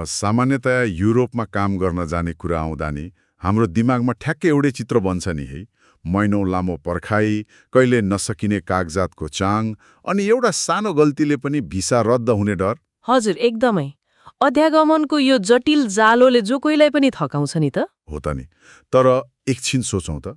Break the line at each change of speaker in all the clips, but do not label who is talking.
सामान्यतया युरोपमा काम गर्न जाने कुरा आउँदा नि हाम्रो दिमागमा ठ्याक्कै एउटै चित्र बन्छ नि है। महिनौँ लामो पर्खाइ, कहिले नसकिने कागजातको चाङ, अनि एउटा सानो गल्तीले पनि भिसा रद्द हुने डर।
हजुर, एकदमै। अध्यागमनको यो जटिल जालोले जो कोहीलाई पनि थकाउँछ नि त।
हो त नि। तर एकछिन सोचौँ त,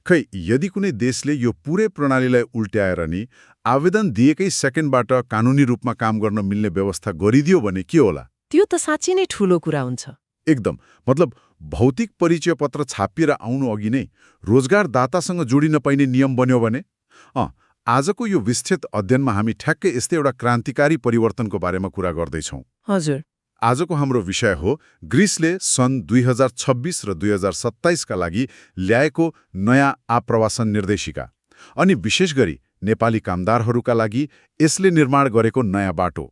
खै यदि कुनै देशले यो पुरै प्रणालीलाई उल्ट्याएर नि आवेदन दिएकै सेकेन्डबाट कानुनी रूपमा काम गर्न मिल्ने व्यवस्था गरिदियो भने के होला?
त्यो त साँच्चै नै ठूलो कुरा हुन्छ।
एकदम। मतलब भौतिक परिचय पत्र छापिएर आउनु अघि नै रोजगारदातासँग जोडिन पाइने नियम बन्यो भने? आजको यो विस्तृत अध्ययनमा हामी ठ्याक्कै यस्तै एउटा क्रान्तिकारी परिवर्तनको बारेमा कुरा गर्दैछौँ।
हजुर।
आजको हाम्रो विषय हो ग्रिसले सन् 2026 र 2027 का लागि ल्याएको नयाँ आप्रवासन निर्देशिका, अनि विशेष गरी नेपाली कामदारहरूका लागि यसले निर्माण गरेको नयाँ बाटो।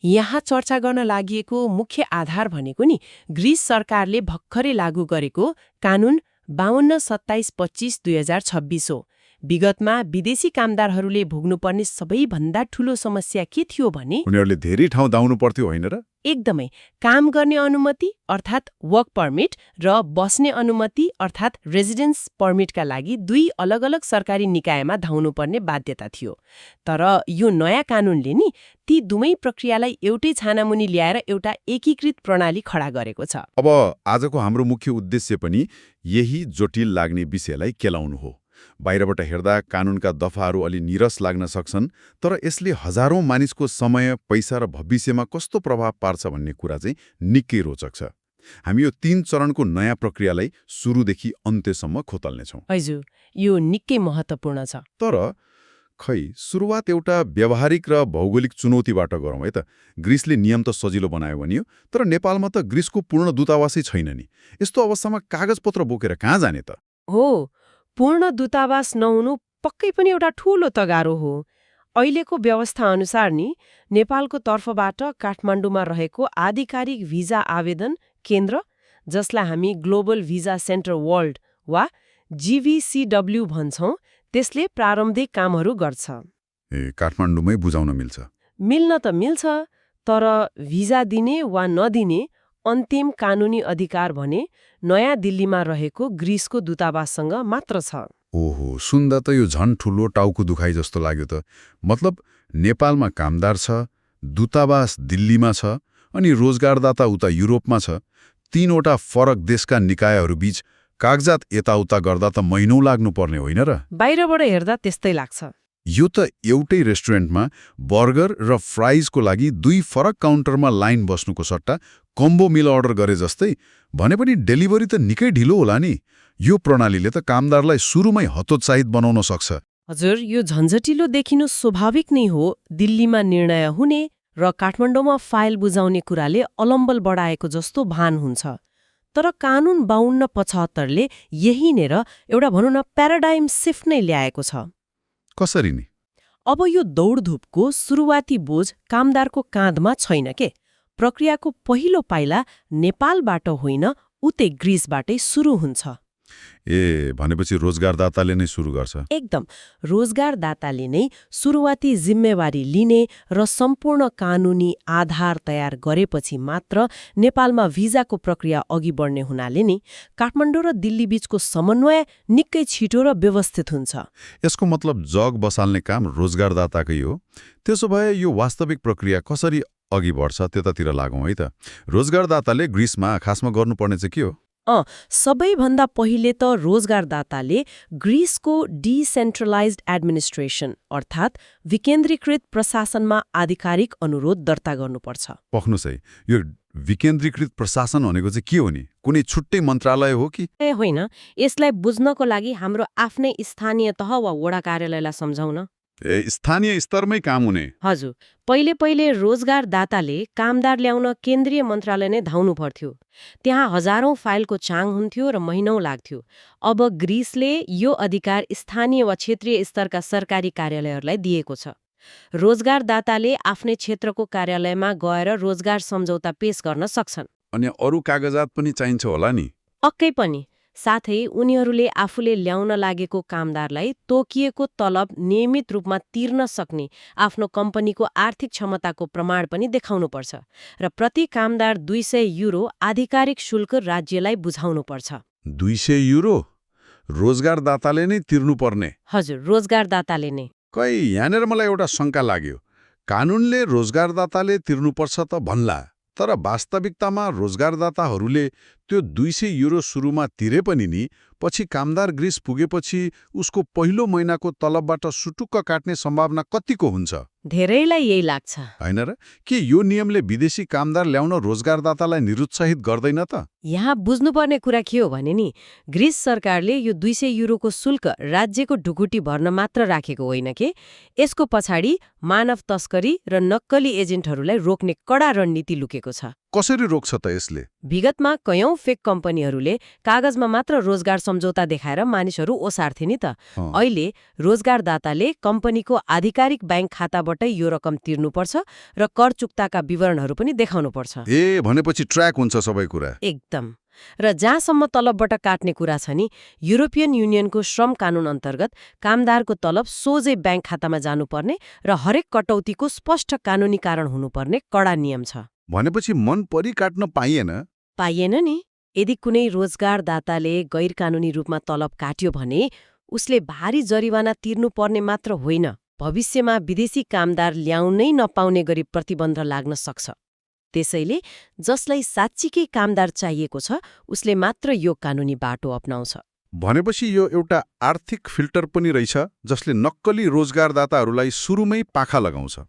यहाँ चर्चा गर्न लागिएको मुख्य आधार भनेको नि ग्रिस सरकारले भर्खरै लागू गरेको कानून 5227/25/2026 हो। विगतमा विदेशी कामदारहरूले भोग्नुपर्ने सबैभन्दा ठूलो समस्या के थियो भने
उनीहरूले धेरै ठाउँ दाउनु पर्थ्यो, होइन र?
एकदमै। काम गर्ने अनुमति अर्थात् वर्क पर्मिट र बस्ने अनुमति अर्थात् रेजिडेन्स पर्मिटका लागि दुई अलग अलग सरकारी निकायमा धाउनुपर्ने बाध्यता थियो। तर यो नयाँ कानूनले नि ती दुवै प्रक्रियालाई एउटै छानामुनि ल्याएर एउटा एकीकृत प्रणाली खडा गरेको छ।
अब आजको हाम्रो मुख्य उद्देश्य पनि यही जटिल लाग्ने विषयलाई केलाउनु हो। बाहिरबाट हेर्दा कानूनका दफाहरू अलि निरस लाग्न सक्छन्, तर यसले हजारौं मानिसको समय, पैसा र भविष्यमा कस्तो प्रभाव पार्छ भन्ने कुरा चाहिँ निकै रोचक छ। हामी यो 3 चरणको नयाँ प्रक्रियालाई सुरुदेखि अन्त्यसम्म खोतल्नेछौँ।
हजुर, यो निकै महत्त्वपूर्ण छ।
तर खै सुरुवात एउटा व्यावहारिक र भौगोलिक चुनौतीबाट गरौँ है त। ग्रिसले नियम त सजिलो बनायो भनियो, तर नेपालमा त ग्रिसको पूर्ण दूतावासै छैन नि। यस्तो अवस्थामा कागजपत्र बोकेर कहाँ जाने त?
हो, पूर्ण दूतावास नहुनु पक्कै पनि एउटा ठूलो तगारो हो। अहिलेको व्यवस्था अनुसार नि नेपालको तर्फबाट काठमाडौँमा रहेको आधिकारिक भिजा आवेदन केन्द्र, जसलाई हामी ग्लोबल भिजा सेन्टर वर्ल्ड वा GVCW भन्छौँ, त्यसले प्रारम्भिक कामहरू गर्छ।
काठमाडौँमै बुझाउन मिल्छ?
मिल्न त मिल्छ, तर भिजा दिने वा नदिने अन्तिम कानुनी अधिकार भने नयाँ दिल्लीमा रहेको ग्रिसको दूतावाससँग मात्र छ।
ओहो, सुन्दा त यो झन् ठुलो टाउको दुखाइ जस्तो लाग्यो त। मतलब नेपालमा कामदार छ, दूतावास दिल्लीमा छ, अनि रोजगारदाता उता युरोपमा छ। 3वटा फरक देशका निकायहरूबीच कागजात यताउता गर्दा त महिनौँ लाग्नुपर्ने होइन र?
बाहिरबाट हेर्दा त्यस्तै लाग्छ।
यो त एउटै रेस्टुरेन्टमा बर्गर र फ्राइजको लागि 2 फरक काउन्टरमा लाइन बस्नुको सट्टा कम्बो मिल अर्डर गरे जस्तै। भने पनि डेलिभरी त निकै ढिलो होला नि। यो प्रणालीले त कामदारलाई सुरुमै हतोत्साहित बनाउन सक्छ।
हजुर, यो झन्झटिलो देखिनु स्वाभाविक नै हो। दिल्लीमा निर्णय हुने र काठमाडौँमा फाइल बुझाउने कुराले अलम्बल बढाएको जस्तो भान हुन्छ। तर कानून 5275ले यहीँनेर एउटा भनौँ न प्याराडाइम सिफ्ट नै ल्याएको छ।
कसरी नि?
अब यो दौडधुपको सुरुवाती बोझ कामदारको काँधमा छैन के। प्रक्रियाको पहिलो पाइला नेपालबाट होइन, उतै ग्रिसबाटै सुरु हुन्छ।
भनेपछि रोजगारदाताले नै सुरु गर्छ?
एकदम। रोजगारदाताले नै सुरुवाती जिम्मेवारी लिने र सम्पूर्ण कानुनी आधार तयार गरेपछि मात्र नेपालमा भिजाको प्रक्रिया अघि बढ्ने हुनाले नि काठमाडौँ र दिल्ली बीचको समन्वय निकै छिटो र व्यवस्थित हुन्छ।
यसको मतलब जग बसाल्ने काम रोजगारदाताकै हो। त्यसो भए यो वास्तविक प्रक्रिया कसरी अघि बढ्छ त्यतातिर लागौँ है त। रोजगारदाताले ग्रिसमा खासमा गर्नुपर्ने चाहिँ के हो?
सबैभन्दा पहिले त रोजगारदाताले ग्रिसको डिसेन्ट्रलाइज्ड एडमिनिस्ट्रेसन अर्थात् विकेन्द्रीकृत प्रशासनमा आधिकारिक अनुरोध दर्ता गर्नुपर्छ।
पख्नुहोस् है, यो विकेन्द्रीकृत प्रशासन भनेको चाहिँ के हो नि? कुनै छुट्टै मन्त्रालय हो कि?
होइन, यसलाई बुझ्नको लागि हाम्रो आफ्नै स्थानीय तह वा वडा कार्यालयलाई सम्झाउन।
स्थानीय स्तरमै काम हुने?
हजुर, पहिले रोजगारदाताले कामदार ल्याउन केन्द्रीय मन्त्रालय नै धाउनु पर्थ्यो। त्यहाँ हजारौं फाइलको चाङ हुन्थ्यो र महिनौं लाग्थ्यो। अब ग्रिसले यो अधिकार स्थानीय वा क्षेत्रीय स्तरका सरकारी कार्यालयहरूलाई दिएको छ। रोजगारदाताले आफ्नै क्षेत्रको कार्यालयमा गएर रोजगार सम्झौता पेश गर्न सक्छन्।
अनि अरू कागजात पनि चाहिन्छ होला नि?
पक्कै पनि। साथै उनीहरूले आफूले ल्याउन लागेको कामदारलाई तोकिएको तलब नियमित रूपमा तिर्न सक्ने आफ्नो कम्पनीको आर्थिक क्षमताको प्रमाण पनि देखाउनुपर्छ र प्रति कामदार 200 युरो आधिकारिक शुल्क राज्यलाई बुझाउनुपर्छ।
200 युरो रोजगारदाताले नै तिर्नुपर्ने?
हजुर, रोजगारदाताले नै।
यहाँनिर मलाई एउटा शङ्का लाग्यो। कानुनले रोजगारदाताले तिर्नुपर्छ त भन्ला, तर वास्तविकतामा रोजगारदाताहरूले त्यो 200 युरो सुरुमा तिरे पनि नि पछि कामदार ग्रिस पुगेपछि उसको पहिलो महिनाको तलबबाट सुटुक्क काट्ने सम्भावना कतिको हुन्छ?
धेरैलाई यही लाग्छ।
हैन र? के यो नियमले विदेशी कामदार ल्याउन रोजगारदातालाई निरुत्साहित गर्दैन त?
यहाँ बुझ्नुपर्ने कुरा के हो भने नि, ग्रिस सरकारले यो 200 युरोको शुल्क राज्यको ढुकुटी भर्न मात्र राखेको होइन के, यसको पछाडि मानव तस्करी र नक्कली एजेन्टहरूलाई रोक्ने कडा रणनीति लुकेको छ।
कसरी रोक्छ त यसले?
विगतमा कयौं फेक कम्पनीहरूले कागजमा मात्र रोजगार सम्झौता देखाएर मानिसहरू ओसार्थे नि त। अहिले रोजगारदाताले कम्पनीको आधिकारिक ब्याङ्क खाताबाटै यो रकम तिर्नुपर्छ र कर चुक्ताका विवरणहरू पनि देखाउनुपर्छ।
भनेपछि ट्र्याक हुन्छ सबै कुरा?
एकदम। र जहाँसम्म तलबबाट काट्ने कुरा छ नि, युरोपियन युनियनको श्रम कानून अन्तर्गत कामदारको तलब सोझै ब्याङ्क खातामा जानुपर्ने र हरेक कटौतीको स्पष्ट कानूनी कारण हुनुपर्ने कडा नियम छ।
भनेपछि मन परी काट्न पाइएन
नि। यदि कुनै रोजगारदाताले गैर कानूनी रूपमा तलब काट्यो भने उसले भारी जरिवाना तिर्नुपर्ने मात्र होइन, भविष्यमा विदेशी कामदार ल्याउनै नपाउने गरी प्रतिबन्ध लाग्न सक्छ। त्यसैले जसलाई साँच्चीकै कामदार चाहिएको छ उसले मात्र यो कानूनी बाटो अपनाउँछ।
भनेपछि यो एउटा आर्थिक फिल्टर पनि रहेछ जसले नक्कली रोजगारदाताहरूलाई सुरुमै पाखा लगाउँछ।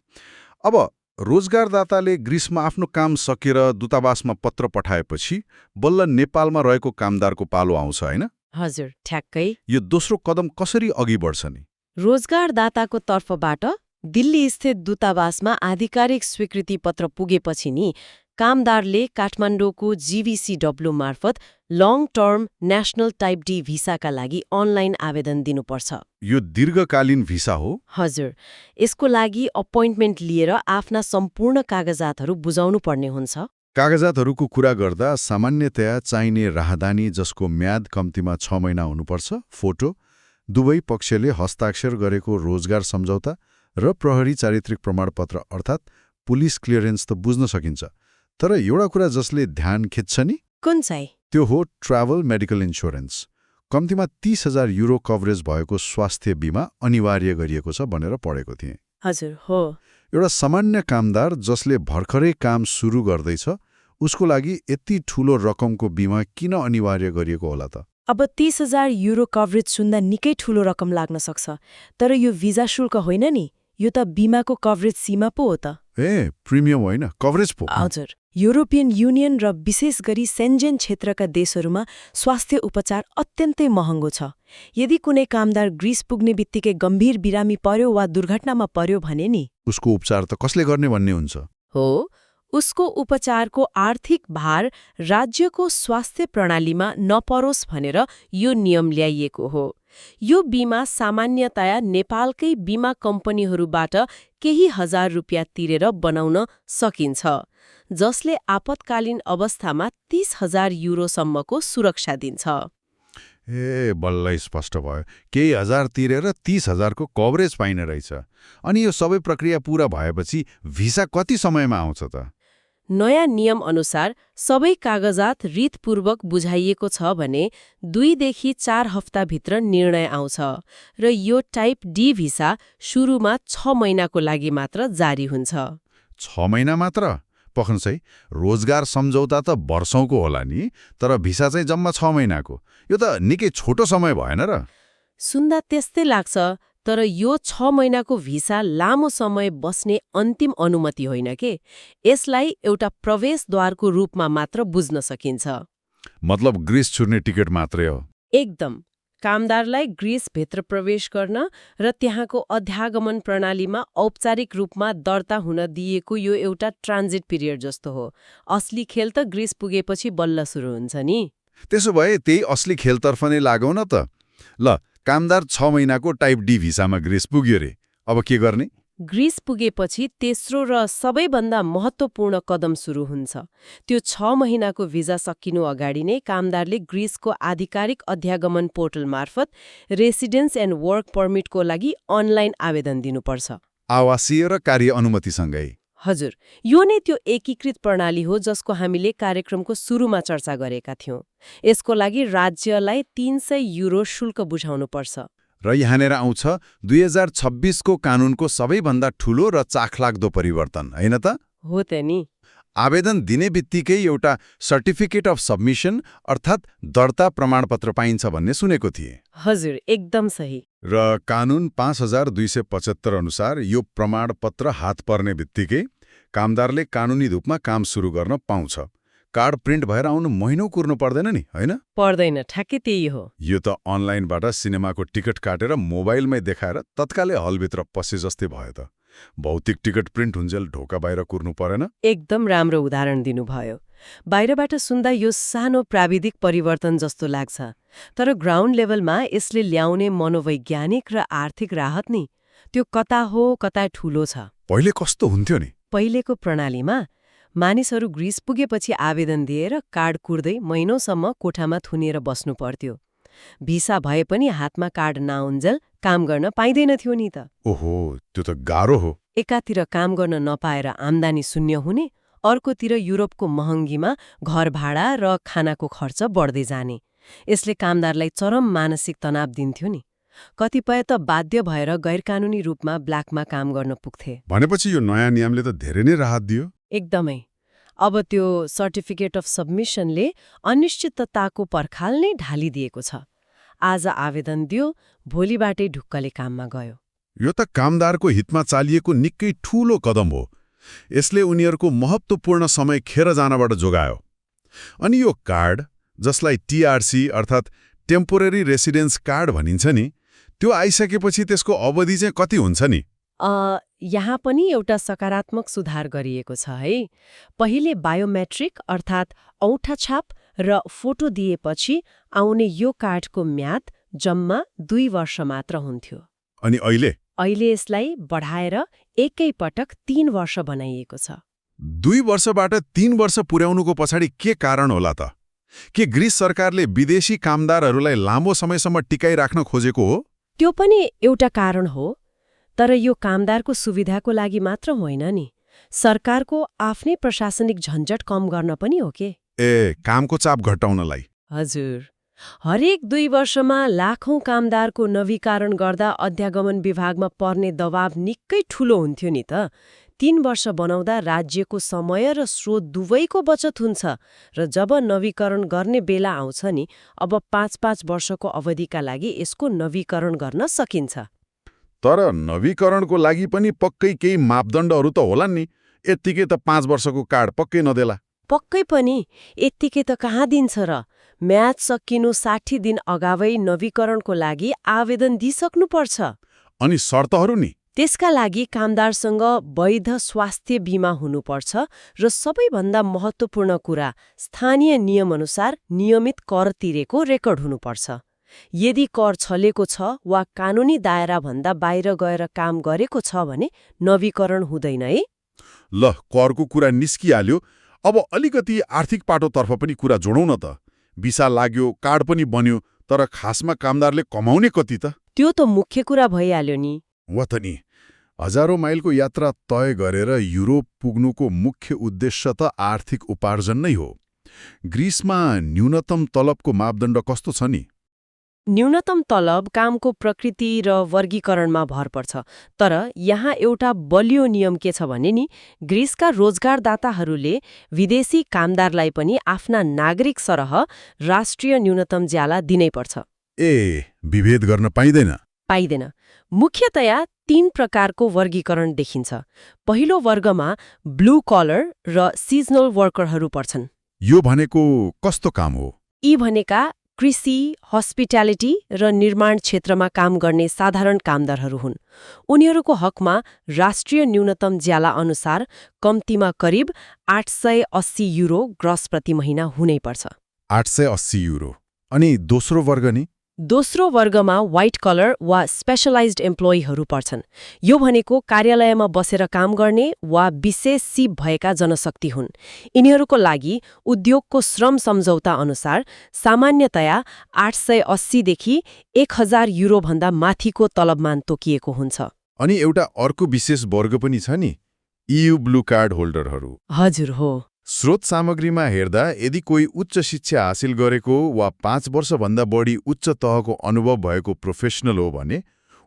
अब रोजगारदाताले ग्रिसमा आफ्नो काम सकेर दूतावासमा पत्र पठाएपछि बल्ल नेपालमा रहेको कामदारको पालो आउँछ, हैन?
हजुर, ठ्याक्कै।
यो दोस्रो कदम कसरी अघि बढ्छ नि?
रोजगारदाताको तर्फबाट दिल्ली स्थित दूतावासमा आधिकारिक स्वीकृति पत्र पुगेपछि नि कामदारले काठमाडौँको GVCW मार्फत long term national type D भिसाका लागि अनलाइन आवेदन दिनुपर्छ।
यो दीर्घकालीन भिसा हो?
हजुर, यसको लागि अपोइन्टमेन्ट लिएर आफ्ना सम्पूर्ण कागजातहरू बुझाउनु पर्ने हुन्छ।
कागजातहरूको कुरा गर्दा सामान्यतया चाहिने राहदानी जसको म्याद कम्तीमा 6 महिना हुनुपर्छ, फोटो, दुवै पक्षले हस्ताक्षर गरेको रोजगार सम्झौता र प्रहरी चारित्रिक प्रमाणपत्र अर्थात् पुलिस क्लियरेन्स त बुझ्न सकिन्छ। तर एउटा कुरा जसले ध्यान खिच्छ नि,
कुन चाहिँ? त्यो
हो ट्राभल मेडिकल इन्स्योरेन्स। कम्तीमा 30,000 युरो कभरेज भएको स्वास्थ्य बिमा अनिवार्य गरिएको छ भनेर पढेको थिएँ।
हजुर, हो।
एउटा सामान्य कामदार जसले भर्खरै काम सुरु गर्दैछ उसको लागि यति ठूलो रकमको बिमा किन अनिवार्य गरिएको होला त?
अब 30,000 युरो कभरेज सुन्दा निकै ठूलो रकम लाग्न सक्छ, तर यो भिजा शुल्क होइन नि, यो त बिमाको कभरेज सीमा पो हो त।
प्रिमियम होइन, कभरेज पो।
हजुर, युरोपियन युनियन र विशेष गरी सेन्जेन क्षेत्रका देशहरूमा स्वास्थ्य उपचार अत्यन्तै महँगो छ। यदि कुनै कामदार ग्रिस पुग्ने बित्तिकै गम्भीर बिरामी पर्यो वा दुर्घटनामा पर्यो भने नि
उसको उपचार त कसले गर्ने भन्ने हुन्छ?
हो, उसको उपचारको आर्थिक भार राज्यको स्वास्थ्य प्रणालीमा नपरोस् भनेर यो नियम ल्याइएको हो। यो बिमा सामान्यतया नेपालकै बिमा कम्पनीहरूबाट केही हजार रुपियाँ तिरेर बनाउन सकिन्छ, जसले आपतकालीन अवस्थामा 30,000 युरोसम्मको सुरक्षा दिन्छ।
बल्ल स्पष्ट भयो। केही हजार तिरेर 30,000 को कभरेज पाइने रहेछ। अनि यो सबै प्रक्रिया पूरा भएपछि भिसा कति समयमा आउँछ त?
नयाँ नियम अनुसार सबै कागजात रीतपूर्वक बुझाइएको छ भने 2 देखि 4 हप्ताभित्र निर्णय आउँछ र यो टाइप डी भिसा सुरुमा 6 महिनाको लागि मात्र जारी हुन्छ।
6 महिना मात्र? पखनसै रोजगार सम्झौता त वर्षौंको होला नि, तर भिसा चाहिँ जम्मा 6 महिनाको। यो त निकै छोटो समय भएन र?
सुन्दा त्यस्तै लाग्छ, तर यो 6 महिनाको भिसा लामो समय बस्ने अन्तिम अनुमति होइन के। यसलाई एउटा प्रवेशद्वारको रूपमा मात्र बुझ्न सकिन्छ।
मतलब ग्रिस छुर्ने टिकट मात्रै हो?
एकदम। कामदारलाई ग्रिसभित्र प्रवेश गर्न र त्यहाँको अध्यागमन प्रणालीमा औपचारिक रूपमा दर्ता हुन दिएको यो एउटा ट्रान्जिट पिरियड जस्तो हो। असली खेल त ग्रिस पुगेपछि बल्ल सुरु हुन्छ नि।
त्यसो भए त्यही असली खेलतर्फ नै लागौँ न त। ल, कामदार 6 महिनाको टाइप डी भिसामा ग्रिस पुग्यो रे, अब के गर्ने?
ग्रीस पुगेपछि तेस्रो र सबैभन्दा महत्त्वपूर्ण कदम सुरु हुन्छ। त्यो 6 महिनाको भिजा सकिनु अगाडि नै कामदारले ग्रीसको आधिकारिक अध्यागमन पोर्टल मार्फत रेसिडेन्स एन्ड वर्क पर्मिटको लागि अनलाइन आवेदन दिनुपर्छ।
आवासीय र कार्य अनुमतिसँगै।
हजुर, यो नै त्यो एकीकृत प्रणाली हो जसको हामीले कार्यक्रमको सुरुमा चर्चा गरेका थियौं। यसको लागि राज्यलाई 300 युरो शुल्क बुझाउनुपर्छ।
र यहाँनिर आउँछ 2026 को कानूनको सबैभन्दा ठूलो र चाखलाग्दो परिवर्तन, होइन त?
हो त नि।
आवेदन दिने बित्तिकै एउटा सर्टिफिकेट अफ सबमिसन अर्थात् दर्ता प्रमाणपत्र पाइन्छ भन्ने सुनेको थिए।
हजुर, एकदम सही।
र कानून 5275 अनुसार यो प्रमाणपत्र हात पर्ने बित्तिकै कामदारले कानूनी रूपमा काम सुरु गर्न पाउँछ। कार्ड प्रिन्ट भएर आउनु महिनौ कुर्नु पर्दैन नि, होइन?
पर्दैन, ठ्याक्कै त्यही हो।
यो त अनलाइनबाट सिनेमाको टिकट काटेर मोबाइलमै देखाएर तत्कालै हलभित्र पसे जस्तै भयो त। भौतिक टिकट प्रिन्ट हुन्जेल ढोका बाहिर कुर्नु परेन।
एकदम राम्रो उदाहरण दिनुभयो। बाहिरबाट सुन्दा यो सानो प्राविधिक परिवर्तन जस्तो लाग्छ, तर ग्राउन्ड लेभलमा यसले ल्याउने मनोवैज्ञानिक र आर्थिक राहत नि त्यो कता हो कता ठूलो छ।
पहिले कस्तो हुन्थ्यो नि?
पहिलेको प्रणालीमा मानिसहरू ग्रीस पुगेपछि आवेदन दिएर कार्ड कुर्दै महिनौसम्म कोठामा थुनिएर बस्नु पर्थ्यो। भिसा भए पनि हातमा कार्ड नआउन्जेल काम गर्न पाइँदैनथ्यो नि त।
ओहो, त्यो त गाह्रो हो।
एकातिर काम गर्न नपाएर आम्दानी शून्य हुने, अर्कोतिर युरोपको महँगीमा घर भाडा र खानाको खर्च बढ्दै जाने। यसले कामदारलाई चरम मानसिक तनाव दिन्थ्यो नि। कतिपय त बाध्य भएर गैरकानूनी रूपमा ब्ल्याकमा काम गर्न पुग्थे।
भनेपछि यो नयाँ नियमले त धेरै नै राहत दियो।
एकदमै। अब त्यो सर्टिफिकेट अफ सबमिसनले अनिश्चितताको पर्खाल नै ढालिदिएको छ। आज आवेदन दियो, भोलिबाटै ढुक्कले काममा गयो।
यो त कामदारको हितमा चालिएको निकै ठूलो कदम हो। यसले उनीहरूको महत्त्वपूर्ण समय खेर जानबाट जोगायो। अनि यो कार्ड, जसलाई टीआरसी अर्थात् टेम्पोरेरी रेसिडेन्स कार्ड भनिन्छ नि, त्यो आइसकेपछि त्यसको अवधि चाहिँ कति हुन्छ नि?
यहाँ पनि एउटा सकारात्मक सुधार गरिएको छ है। पहिले बायोमेट्रिक अर्थात् औँठा छाप र फोटो दिएपछि आउने यो कार्डको म्याद जम्मा 2 वर्ष मात्र हुन्थ्यो।
अनि अहिले
यसलाई बढाएर एकैपटक 3 वर्ष बनाइएको छ।
2 वर्षबाट 3 वर्ष पुर्याउनुको पछाडि के कारण होला त? के ग्रीस सरकारले विदेशी कामदारहरूलाई लामो समयसम्म टिकाइराख्न खोजेको हो?
त्यो पनि एउटा कारण हो, तर यो कामदारको सुविधाको लागि मात्र होइन नि। सरकारको आफ्नै प्रशासनिक झन्झट कम गर्न पनि हो के?
कामको चाप घटाउनलाई।
हजुर, हरेक 2 वर्षमा लाखौं कामदारको नवीकरण गर्दा अध्यागमन विभागमा पर्ने दबाव निकै ठूलो हुन्थ्यो नि त। 3 वर्ष बनाउँदा राज्यको समय र स्रोत दुवैको बचत हुन्छ र जब नवीकरण गर्ने बेला आउँछ नि, अब 5-5 वर्षको अवधिका लागि यसको नवीकरण गर्न सकिन्छ।
तर नवीकरणको लागि पनि पक्कै केही मापदण्डहरू त होलान् नि। यत्तिकै त 5 वर्षको कार्ड पक्कै नदेला।
पक्कै पनि यत्तिकै त कहाँ दिन्छ र? म्याद सकिनु 60 दिन अगावै नवीकरणको लागि आवेदन दिइसक्नुपर्छ।
अनि शर्तहरू नि?
त्यसका लागि कामदारसँग वैध स्वास्थ्य बीमा हुनुपर्छ र सबैभन्दा महत्त्वपूर्ण कुरा, स्थानीय नियमअनुसार नियमित कर तिरेको रेकर्ड हुनुपर्छ। यदि कर छलेको छ वा कानूनी दायराभन्दा बाहिर गएर काम गरेको छ भने नवीकरण हुँदैन है।
ल, करको कुरा निस्किहाल्यो। अब अलिकति आर्थिक पाटोतर्फ पनि कुरा जोडौँ न त। भिसा लाग्यो, कार्ड पनि बन्यो, तर खासमा कामदारले कमाउने कति त?
त्यो त मुख्य कुरा भइहाल्यो नि।
वा त नि, हजारौं माइलको यात्रा तय गरेर युरोप पुग्नुको मुख्य उद्देश्य त आर्थिक उपार्जन नै हो। ग्रीसमा न्यूनतम तलबको मापदण्ड कस्तो छ नि?
न्यूनतम तलब कामको प्रकृति र वर्गीकरणमा भर पर्छ। तर यहाँ एउटा बलियो नियम के छ भने नि, ग्रीसका रोजगारदाताहरूले विदेशी कामदारलाई पनि आफ्ना नागरिक सरह राष्ट्रिय न्यूनतम ज्याला दिनैपर्छ।
विभेद गर्न पाइँदैन?
पाइँदैन। मुख्यतया 3 प्रकारको वर्गीकरण देखिन्छ। पहिलो वर्गमा ब्लू कलर र सिजनल वर्करहरू पर्छन्।
यो भनेको कस्तो काम हो?
यी भनेका कृषि, हस्पिटालिटी र निर्माण क्षेत्रमा काम गर्ने साधारण कामदारहरू हुन्। उनीहरूको हकमा राष्ट्रिय न्यूनतम ज्याला अनुसार कम्तीमा करिब 880 युरो ग्रस प्रति महिना हुनैपर्छ।
880 युरो। अनि दोस्रो वर्ग नि?
दोस्रो वर्गमा व्हाइट कलर वा स्पेशलाइज्ड एम्प्लोइहरू पर्छन्। यो भनेको कार्यालयमा बसेर काम गर्ने वा विशेष सिप भएका जनशक्ति हुन्। यिनीहरूको लागि उद्योगको श्रम सम्झौता अनुसार सामान्यतया 880 देखि 1000 युरोभन्दा माथिको तलबमान तोकिएको हुन्छ।
अनि एउटा अर्को विशेष वर्ग पनि छ नि, EU ब्लू कार्ड होल्डरहरू।
हजुर हो।
स्रोत सामग्रीमा हेर्दा यदि कोही उच्च शिक्षा हासिल गरेको वा 5 वर्षभन्दा बढी उच्च तहको अनुभव भएको प्रोफेसनल हो भने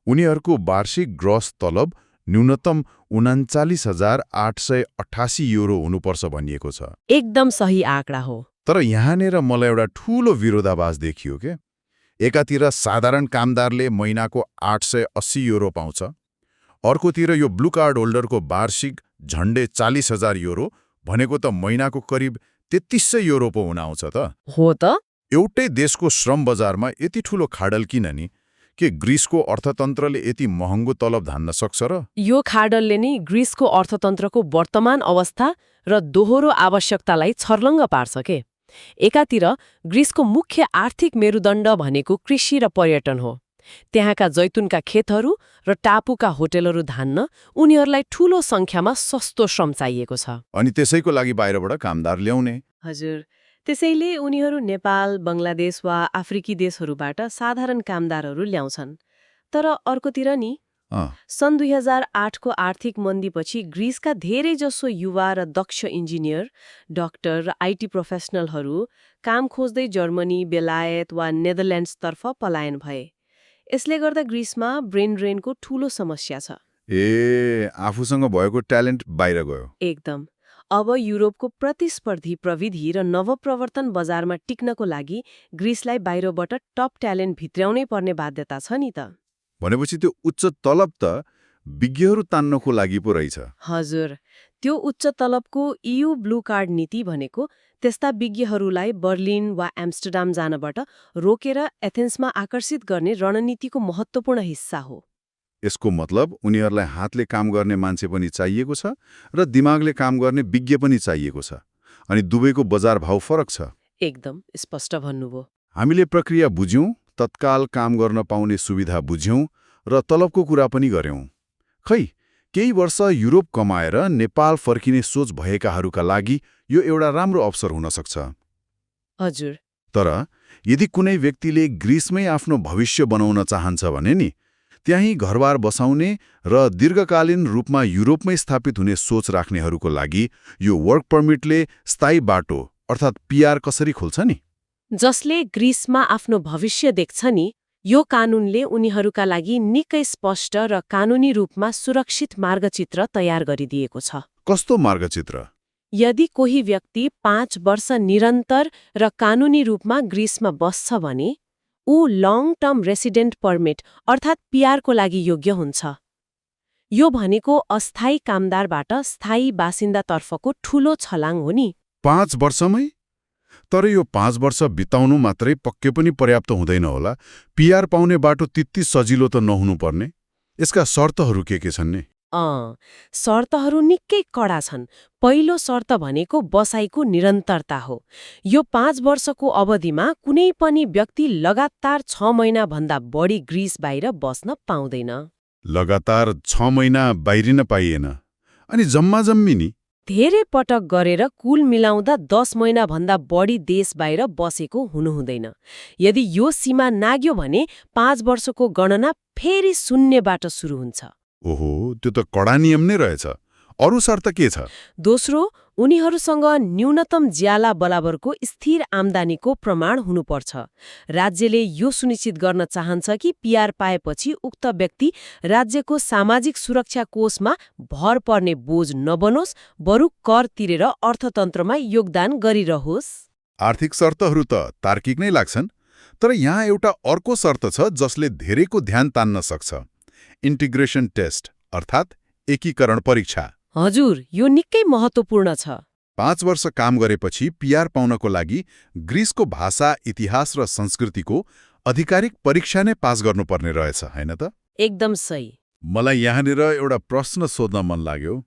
उनीहरूको वार्षिक ग्रस तलब न्यूनतम 39,888 युरो हुनुपर्छ भनिएको छ।
एकदम सही आँकडा हो।
तर यहाँनिर मलाई एउटा ठूलो विरोधाभास देखियो के। एकातिर साधारण कामदारले महिनाको 880 युरो पाउँछ, अर्कोतिर यो ब्लू कार्ड होल्डरको वार्षिक झण्डै 40,000 युरो भनेको त महिनाको करिब 3300 युरो पो हुन आउँछ त।
हो त।
एउटै देशको श्रम बजारमा यति ठूलो खाडल किन नि? के ग्रिसको अर्थतन्त्रले यति महँगो तलब धान्न सक्छ र?
यो खाडलले नै ग्रिसको अर्थतन्त्रको वर्तमान अवस्था र दोहोरो आवश्यकतालाई छर्लङ्ग पार्छ के। एकातिर ग्रिसको मुख्य आर्थिक मेरुदण्ड भनेको कृषि र पर्यटन हो। त्यहाँका जैतुनका खेतहरू र टापुका होटेलहरू धान्न उनीहरूलाई ठूलो संख्यामा सस्तो श्रम चाहिएको छ।
अनि त्यसैको लागि बाहिरबाट कामदार ल्याउने।
हजुर, त्यसैले उनीहरू नेपाल, बङ्गलादेश वा अफ्रिकी देशहरूबाट साधारण कामदारहरू ल्याउँछन्। तर अर्कोतिर नि सन् 2008 को आर्थिक मन्दीपछि ग्रिसका धेरैजसो युवा र दक्ष इन्जिनियर, डाक्टर र आइटी प्रोफेसनलहरू काम खोज्दै जर्मनी, बेलायत वा नेदरल्यान्ड्सतर्फ पलायन भए। यसले गर्दा ग्रिसमा ब्रेन ड्रेनको ठूलो समस्या छ।
आफूसँग भएको ट्यालेन्ट बाहिर गयो।
एकदम। अब युरोपको प्रतिस्पर्धी प्रविधि र नवप्रवर्तन बजारमा टिक्नको लागि ग्रिसलाई बाहिरबाट टप ट्यालेन्ट भित्र्याउनै पर्ने बाध्यता छ नि त।
भनेपछि त्यो उच्च तलब त विज्ञहरू तान्नको लागि पो रहेछ।
हजुर, त्यो उच्च तलबको EU ब्लू कार्ड नीति भनेको त्यस्ता विज्ञहरूलाई बर्लिन वा एम्स्टर्डाम जानबाट रोकेर एथेन्समा आकर्षित गर्ने रणनीतिको महत्त्वपूर्ण हिस्सा हो।
यसको मतलब उनीहरूलाई हातले काम गर्ने मान्छे पनि चाहिएको छ र दिमागले काम गर्ने विज्ञ पनि चाहिएको छ। अनि दुवैको बजार भाव फरक छ।
एकदम स्पष्ट भन्नुभयो।
हामीले प्रक्रिया बुझ्यौं, तत्काल काम गर्न पाउने सुविधा बुझ्यौं र तलबको कुरा पनि गर्यौं। खै, केही वर्ष युरोप कमाएर नेपाल फर्किने सोच भएकाहरूका लागि यो एउटा राम्रो अवसर हुन सक्छ।
हजुर।
तर यदि कुनै व्यक्तिले ग्रिसमै आफ्नो भविष्य बनाउन चाहन्छ भने नि, त्यहीँ घरबार बसाउने र दीर्घकालीन रूपमा युरोपमै स्थापित हुने सोच राख्नेहरूको लागि यो वर्क पर्मिटले स्थायी बाटो अर्थात् PR कसरी खोल्छ नि?
जसले ग्रिसमा आफ्नो भविष्य देख्छ नि, यो कानूनले उनीहरूका लागि निकै स्पष्ट र कानूनी रूपमा सुरक्षित मार्गचित्र तयार गरिदिएको छ।
कस्तो मार्गचित्र?
यदि कोही व्यक्ति 5 वर्ष निरन्तर र कानूनी रूपमा ग्रिसमा बस्छ भने ऊ लङ टर्म रेसिडेन्ट पर्मिट अर्थात् PR को लागि योग्य हुन्छ। यो भनेको अस्थायी कामदारबाट स्थायी बासिन्दातर्फको ठूलो छलाङ हो नि।
5 वर्षमै? तर यो 5 वर्ष बिताउनु मात्रै पक्कै पनि पर्याप्त हुँदैन होला। PR पाउने बाटो त्यति सजिलो त नहुनुपर्ने। यसका शर्तहरू के छन् नि?
शर्तहरू निकै कडा छन्। पहिलो शर्त भनेको बसाइको निरन्तरता हो। यो 5 वर्षको अवधिमा कुनै पनि व्यक्ति लगातार 6 महिनाभन्दा बढी ग्रिस बाहिर बस्न पाउँदैन।
लगातार 6 महिना बाहिरिन पाइएन। अनि जम्मी नि?
धेरै पटक गरेर कुल मिलाउँदा 10 महिनाभन्दा बढी देश बाहिर बसेको हुनुहुँदैन। यदि यो सीमा नाग्यो भने 5 वर्षको गणना फेरि शून्यबाट सुरु हुन्छ।
ओहो, त्यो त कडा नियम नै रहेछ। अरू शर्त के छ?
दोस्रो, उनीहरूसँग न्यूनतम ज्याला बराबरको स्थिर आम्दानीको प्रमाण हुनुपर्छ। राज्यले यो सुनिश्चित गर्न चाहन्छ कि PR पाएपछि उक्त व्यक्ति राज्यको सामाजिक सुरक्षा कोषमा भर पर्ने बोझ नबनोस्, बरु कर तिरेर अर्थतन्त्रमा योगदान गरिरहोस्।
आर्थिक शर्तहरू त तार्किक नै लाग्छन्, तर यहाँ एउटा अर्को शर्त छ जसले धेरैको ध्यान तान्न सक्छ। इन्टिग्रेसन टेस्ट अर्थात् एकीकरण परीक्षा।
हजुर, यो निकै महत्त्वपूर्ण छ।
5 वर्ष काम गरेपछि PR पाउनको लागि ग्रिसको भाषा, इतिहास र संस्कृतिको आधिकारिक परीक्षा नै पास गर्नुपर्ने रहेछ, हैन त?
एकदम सही।
मलाई यहाँनिर एउटा प्रश्न सोध्न मन लाग्यो।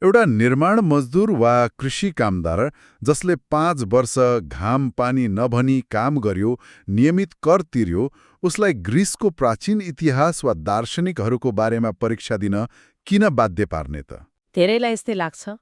एउटा निर्माण मजदुर वा कृषि कामदार जसले 5 वर्ष घाम पानी नभनी काम गर्यो, नियमित कर तिर्यो, उसलाई ग्रिसको प्राचीन इतिहास वा दार्शनिकहरूको बारेमा परीक्षा दिन किन बाध्य पार्ने त?
धेरैलाई यस्तै लाग्छ।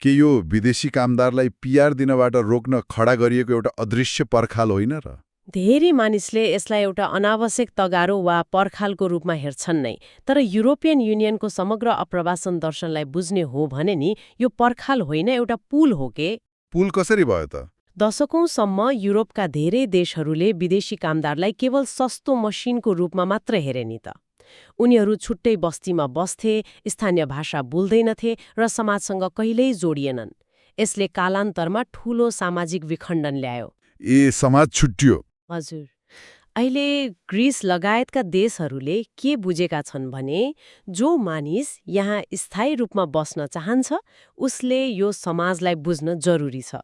के यो विदेशी कामदारलाई पिआर दिनबाट रोक्न खडा गरिएको एउटा अदृश्य पर्खाल होइन र?
धेरै मानिसले यसलाई एउटा अनावश्यक तगारो वा पर्खालको रूपमा हेर्छन् नै। तर युरोपियन युनियनको समग्र अप्रवासन दर्शनलाई बुझ्ने हो भने नि यो पर्खाल होइन, एउटा पुल हो के।
पुल कसरी भयो त?
दशकौंसम्म युरोपका धेरै देशहरूले विदेशी कामदारलाई केवल सस्तो मसिनको रूपमा मात्र हेरे नि त। उनीहरू छुट्टै बस्तीमा बस्थे, स्थानीय भाषा बोल्दैनथे र समाजसँग कहिल्यै जोडिएनन्। यसले कालान्तरमा ठूलो सामाजिक विखण्डन ल्यायो।
समाज छुट्टियो।
हजुर। अहिले ग्रिस लगायतका देशहरूले के बुझेका छन् भने जो मानिस यहाँ स्थायी रूपमा बस्न चाहन्छ उसले यो समाजलाई बुझ्न जरुरी छ।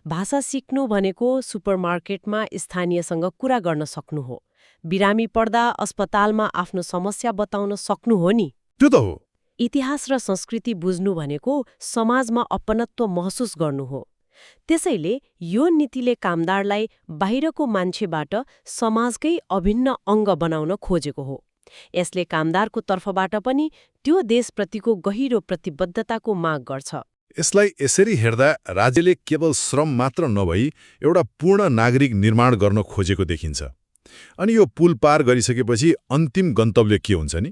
भाषा सिक्नु भनेको सुपरमार्केटमा स्थानीयसँग कुरा गर्न सक्नु हो, बिरामी पर्दा अस्पतालमा आफ्नो समस्या बताउन सक्नु हो नि।
त्यो त हो।
इतिहास र संस्कृति बुझ्नु भनेको समाजमा अपनत्व महसुस गर्नु हो। त्यसैले यो नीतिले कामदारलाई बाहिरको मान्छेबाट समाजकै अभिन्न अङ्ग बनाउन खोजेको हो। यसले कामदारको तर्फबाट पनि त्यो देशप्रतिको गहिरो प्रतिबद्धताको माग गर्छ।
यसलाई यसरी हेर्दा राज्यले केवल श्रम मात्र नभई एउटा पूर्ण नागरिक निर्माण गर्न खोजेको देखिन्छ। अनि यो पुल पार गरिसकेपछि अन्तिम गन्तव्य के हुन्छ नि?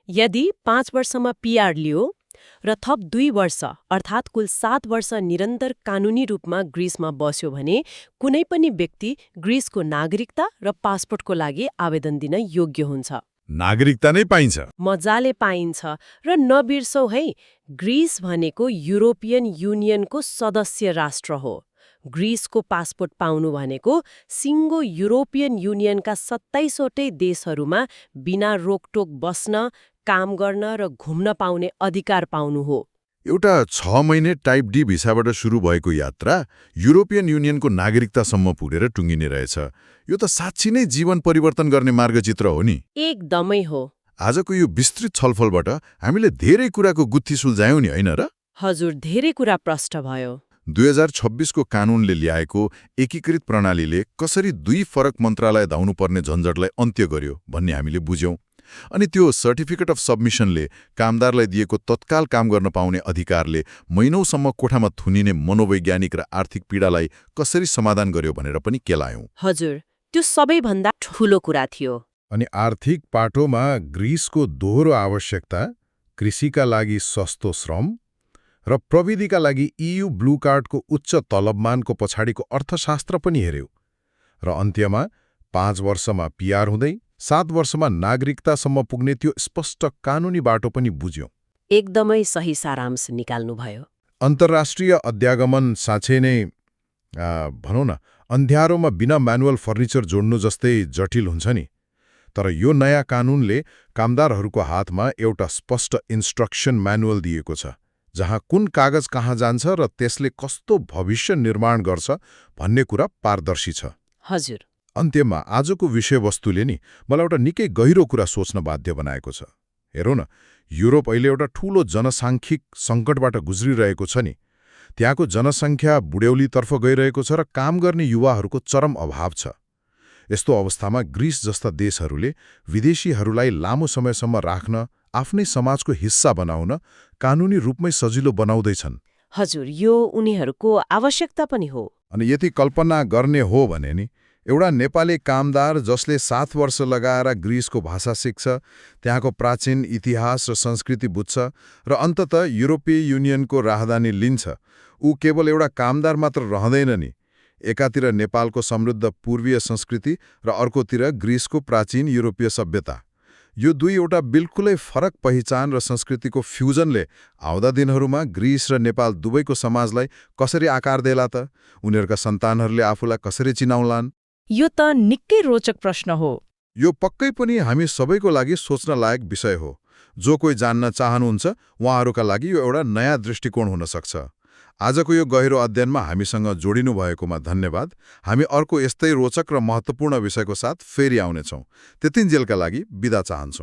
यदि 5 वर्षमा पिआर लियो र थप 2 वर्ष अर्थात् कुल 7 वर्ष निरन्तर कानुनी रूपमा ग्रिसमा बस्यो भने कुनै पनि व्यक्ति ग्रिसको नागरिकता र पासपोर्टको लागि आवेदन दिन योग्य हुन्छ।
नागरिकता नै पाइन्छ?
मजाले पाइन्छ। र नबिर्सौ है, ग्रिस भनेको युरोपियन युनियनको सदस्य राष्ट्र हो। ग्रिसको पासपोर्ट पाउनु भनेको सिङ्गो युरोपियन युनियनका 27वटै देशहरूमा बिना रोकटोक बस्न, काम गर्न र घुम्न पाउने अधिकार पाउनु हो।
एउटा 6 महिने टाइप डी भिसाबाट सुरु भएको यात्रा युरोपियन युनियनको नागरिकतासम्म पुगेर टुङ्गिने रहेछ। यो त साँच्चै नै जीवन परिवर्तन गर्ने मार्गचित्र हो नि।
एकदमै हो।
आजको यो विस्तृत छलफलबाट हामीले धेरै कुराको गुत्थी सुल्झायौं नि, होइन र?
हजुर, धेरै कुरा प्रष्ट भयो।
2026 को कानूनले ल्याएको एकीकृत प्रणालीले कसरी 2 फरक मन्त्रालय धाउनुपर्ने झन्झटलाई अन्त्य गर्यो भन्ने हामीले बुझ्यौं। अनि त्यो सर्टिफिकेट अफ सबमिसनले कामदारलाई दिएको तत्काल काम गर्न पाउने अधिकारले महिनौसम्म कोठामा थुनिने मनोवैज्ञानिक र आर्थिक पीडालाई कसरी समाधान गर्यो भनेर पनि केलायौं।
हजुर, त्यो सबैभन्दा ठूलो कुरा थियो।
अनि आर्थिक पाटोमा ग्रिसको दोहोरो आवश्यकता, कृषिका लागि सस्तो श्रम र प्रविधिका लागि EU ब्लू कार्डको उच्च तलबमानको पछाडिको अर्थशास्त्र पनि हेर्यो। र अन्त्यमा 5 वर्षमा पिआर हुँदै 7 वर्षमा नागरिकतासम्म पुग्ने त्यो स्पष्ट कानुनी बाटो पनि बुझ्यौं।
एकदमै सही सारांश निकाल्नुभयो।
अन्तर्राष्ट्रिय अध्यागमन साँच्चै नै भनौँ न अन्ध्यारोमा बिना म्यानुअल फर्निचर जोड्नु जस्तै जटिल हुन्छ नि। तर यो नयाँ कानुनले कामदारहरूको हातमा एउटा स्पष्ट इन्स्ट्रक्सन म्यानुअल दिएको छ, जहाँ कुन कागज कहाँ जान्छ र त्यसले कस्तो भविष्य निर्माण गर्छ भन्ने कुरा पारदर्शी छ।
हजुर।
अन्त्यमा आजको विषयवस्तुले नि मलाई एउटा निकै गहिरो कुरा सोच्न बाध्य बनाएको छ। हेरौँ न, युरोप अहिले एउटा ठूलो जनसाङ्ख्यिक सङ्कटबाट गुज्रिरहेको छ नि। त्यहाँको जनसङ्ख्या बुढ्यौलीतर्फ गइरहेको छ र काम गर्ने युवाहरूको चरम अभाव छ। यस्तो अवस्थामा ग्रिस जस्ता देशहरूले विदेशीहरूलाई लामो समयसम्म राख्न, आफ्नै समाजको हिस्सा बनाउन कानुनी रूपमै सजिलो बनाउँदैछन्।
हजुर, यो उनीहरूको आवश्यकता पनि हो।
अनि यति कल्पना गर्ने हो भने नि एउटा नेपाली कामदार जसले 7 वर्ष लगाएर ग्रिसको भाषा सिक्छ, त्यहाँको प्राचीन इतिहास र संस्कृति बुझ्छ र अन्ततः युरोपियन युनियनको राहदानी लिन्छ, ऊ केवल एउटा कामदार मात्र रहँदैन नि। एकातिर नेपालको समृद्ध पूर्वीय संस्कृति र अर्कोतिर ग्रिसको प्राचीन युरोपीय सभ्यता। यो दुई एउटा बिल्कुलै फरक पहिचान र संस्कृतिको फ्युजनले आउँदा दिनहरूमा ग्रिस र नेपाल दुवैको समाजलाई कसरी आकार देला त? उनीहरूका सन्तानहरूले आफूलाई कसरी चिनाउलान्?
यो त निकै रोचक प्रश्न हो।
यो पक्कै पनि हामी सबैको लागि सोच्न लायक विषय हो। जो कोही जान्न चाहनुहुन्छ उहाँहरूका लागि यो एउटा नयाँ दृष्टिकोण हुन सक्छ। आजको यो गहिरो अध्ययनमा हामीसँग जोडिनु भएकोमा धन्यवाद। हामी अर्को यस्तै रोचक र महत्त्वपूर्ण विषयको साथ फेरि आउनेछौँ। त्यतिन्जेलका लागि बिदा चाहन्छौँ।